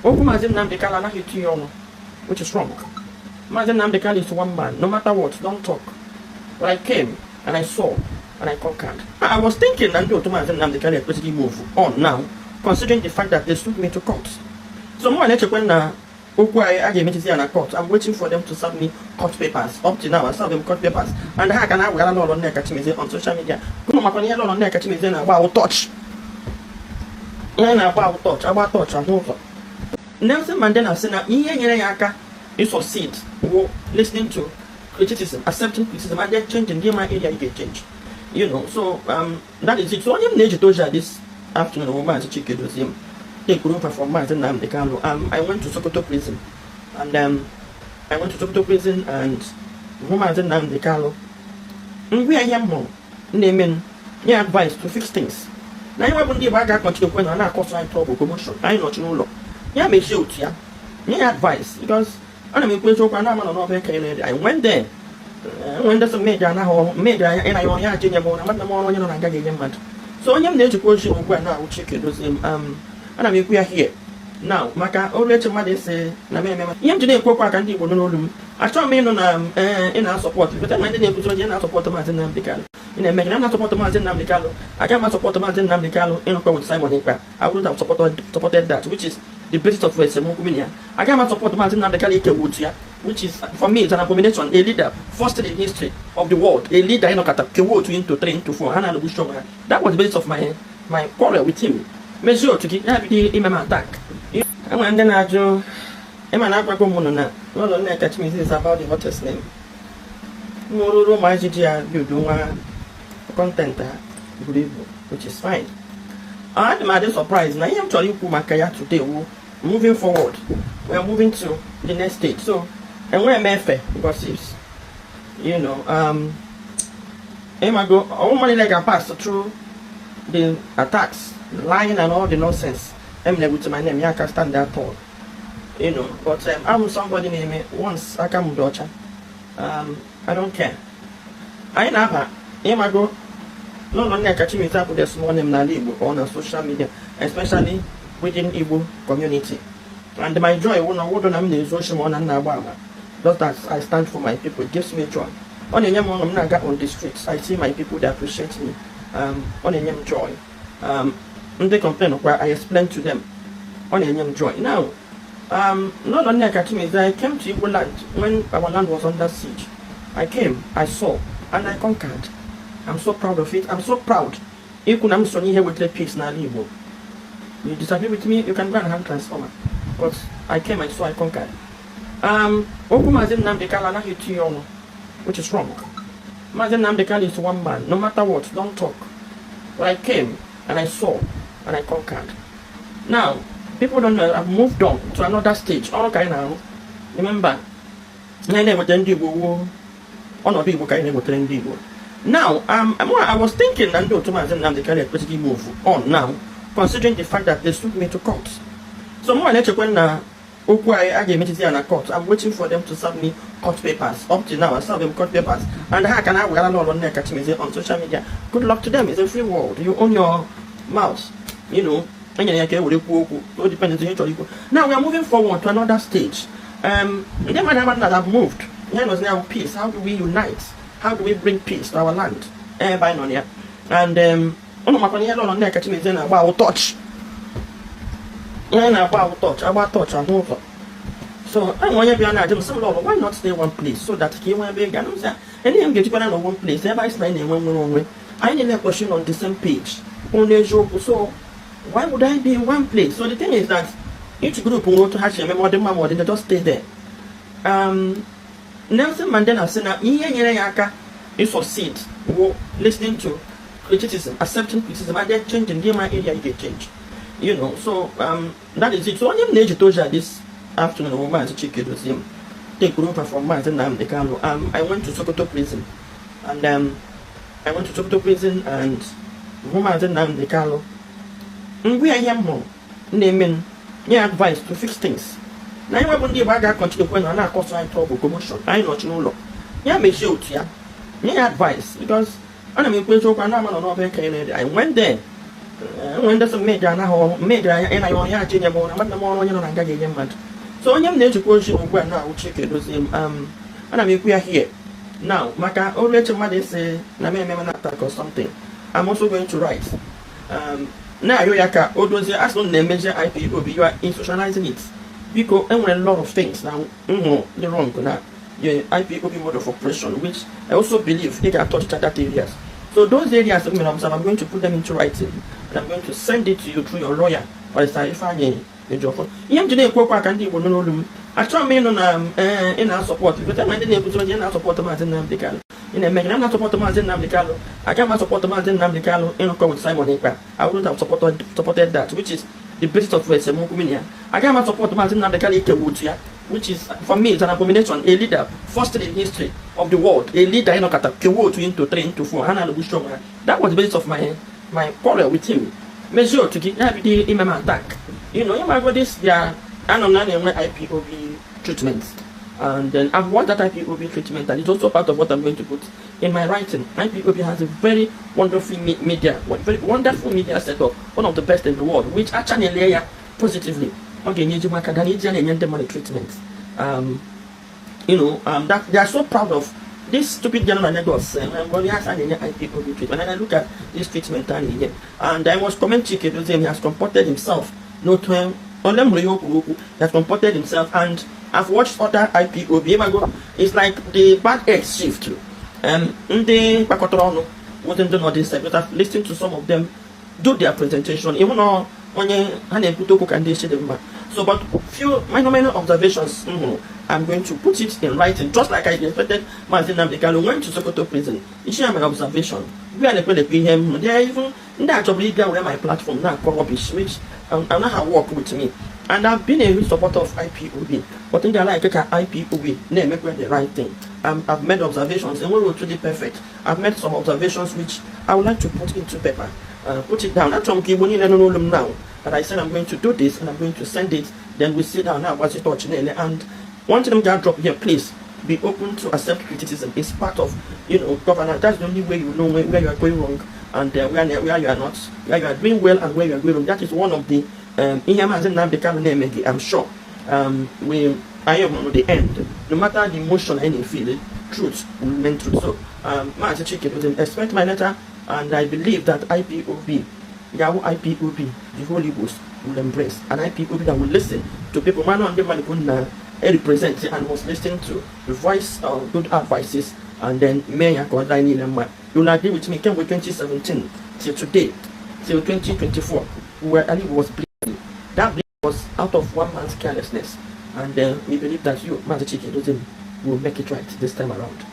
Oku Mazi Nnamdi Kanu anaghị etinye ọnụ, which is wrong. Mazi Nnamdi Kanu is one man. No matter what, don't talk. But I came and I saw and I conquered. I was thinking that Mazi Nnamdi Kanu basically move on now, considering the fact that they took me to court. So more than when I gave me to court, I'm waiting for them to send me court papers. Up to now, I saw them court papers. And I can have Lolo Nneka on social media. Lolo Nneka about touch. About touch and over. Nelson Mandela said, you succeed listening to criticism, accepting criticism, and then changing the my area you get change. You know, so that is it. So I'm going to this afternoon, woman to Chika Edoziem. Take group performance and I went to Sokoto prison. And I went to Sokoto prison and woman and Nnamdi. We are young more. Naming your advice to fix things. Now you won't give back continue when I cause I trouble commotion. I not know law. Yeah, me shoot, yeah. Your advice because I went there. When there's a major and I only had Junior Bone, I'm not more on a gaggy man. So I'm going to question when I will check it with him. And I mean, we are here. Now, Maka, already mother say, Yam today, Copa can do no. I saw me in our support, but I didn't put in our support of Nnamdi. In a man, I'm not supporting Nnamdi. I can't support Nnamdi in a with Simon Nneka. I would have supported that, which is the basis of Western. I can't support Nnamdi, which is, for me, it's an abomination. A leader, first in the history of the world, a leader in Okata, Kewo 2 into 3 into 4, and that was the basis of my quarrel with him. Measure to get him attack. And then I do. Lolo Nneka me this about the hottest name. Moro my GTR, you do content, which is fine. I'm not surprised. Now I am telling you Makaya today. Moving forward, we are moving to the next stage. So, and we're MFA gossips. You know, all money like I passed through the attacks, lying and all the nonsense. I'm never to my name, I can stand that tall. You know, but I'm somebody named me once I come daughter. I don't care. I never, Lolo Nneka me up with a small name on social media, especially within Igbo community. And my joy when I would on the social one and Nabama. Just as I stand for my people, it gives me joy. On the young on the streets, I see my people that appreciate me. On the young joy. They complain of where I explain to them on a young joy. Now, Lolo Nneka me I came to Igbo land when our land was under siege. I came, I saw, and I conquered. I'm so proud of it. I'm so proud. You could have seen here with the peace now, Igbo. You disagree with me, you can go and have transformer. But I came and saw I conquered. Oku Mazi Nnamdi Kanu anaghị etinye ọnụ, which is wrong. Mazi Nnamdi Kanu is one man. No matter what, don't talk. But I came and I saw and I conquered. Now, people don't know, I've moved on to another stage. All okay now. Remember, now, I was thinking that Mazi Nnamdi Kanu basically move on now, considering the fact that they took me to court. So more than when I gave me to court, I'm waiting for them to send me court papers. Up to now, I saw them court papers. And how can I Lolo Nneka on social media? Good luck to them. It's a free world. You own your mouth. You know. Now we are moving forward to another stage. Then my that have moved. Here was now peace. How do we unite? How do we bring peace to our land? And Lolo Nneka about touch. About touch and over. So I want to be an some Lolo, why not stay one place so that he won't be again? And then get to one place. Everybody's finding one way. I need a question on the same page. Only so why would I be in one place? So the thing is that each group will go to Hashem and they just stay there. Nelson Mandela said, you succeed listening to criticism, accepting criticism, and then changing the my area you get change. You know, so that is it. So I'm going to this afternoon, woman to Chika Edoziem. Take group performance and I went to Sokoto prison. And I went to Sokoto prison and woman and Nnamdi. We are young more. Naming your advice to fix things. Now you won't give back continue when I cause I trouble commotion. I not know law. Yeah, me shoot, yeah. Your advice because I went there. when there's a major now, major, and I only had Junior Mona, but the more you know, I'm getting mad. So I'm going to question where now Chika Edoziem, and I mean, we are here. Now, Maka, already somebody say, Name attack or something. I'm also going to write. Now, Yoyaka, Edoziem, as long as they measure IPOB, you are institutionalizing it. Because a lot of things now, the wrong now. Your IPOB mode of operation, which I also believe they can touch that areas. So those areas I'm going to put them into writing, and I'm going to send it to you through your lawyer. Or if I job. You today can do I try me in our support, but I'm not support the Nnamdi. In a man, I'm not supporting Nnamdi. I can't support the Nnamdi in with Simon Nneka. I wouldn't have supported that, which is the basis of race. I can't support the Nnamdi, which is for me it's an abomination. A leader, first in history of the world, a leader in Okata, Kewo 2 into 3 into 4, that was the basis of my quarrel with him. Measure to get every day attack. You know, you might go this, yeah, I don't know IPOB treatments. And then I've watched that IPOB treatment, and it's also part of what I'm going to put in my writing. IPOB has a very wonderful media, very wonderful media setup, one of the best in the world, which actually layer positively. Okay, money treatment. You know, that they are so proud of this stupid gentleman that was IPOB treatment. And I look at this treatment and I was commenting Edoziem, he has comported himself. No time. He has comported himself, and I've watched other IPOB. It's like the bad eggs shift. The Pakotorano wasn't done on this side, but I've listened to some of them do their presentation. Even though so, but few minor observations. I'm going to put it in writing, just like I expected. Nnamdi went to Sokoto prison. It's my observation. We are the him. They are even that job leader where my platform now rubbish, which I'm not have work with me. And I've been a supporter of IPOB, but in the like IPOB, they make the right thing. I've made observations, and we were truly perfect. I've made some observations which I would like to put into paper, put it down. That's why I'm now. And I said I'm going to do this, and I'm going to send it. Then we sit down now, what's it touching, and once them get drop here, please be open to accept criticism. It's part of, you know, governance. That's the only way you know where you are going wrong, and where you are not, where you are doing well, and where you are going wrong. That is one of the I'm sure I am on the end. No matter the emotion any feel, truth will remain truth. So Chika, expect my letter, and I believe that IPOB, Yahoo IPOB, the Holy Ghost will embrace an IPOB that will listen to people man on the represent and was listening to the voice of good advices, and then Mayor Godline them. You'll agree with me, came with 2017 till today, till 2024, where Ali was bleeding. That bleeding was out of one man's carelessness, and we believe that you, Chika Edoziem, will make it right this time around.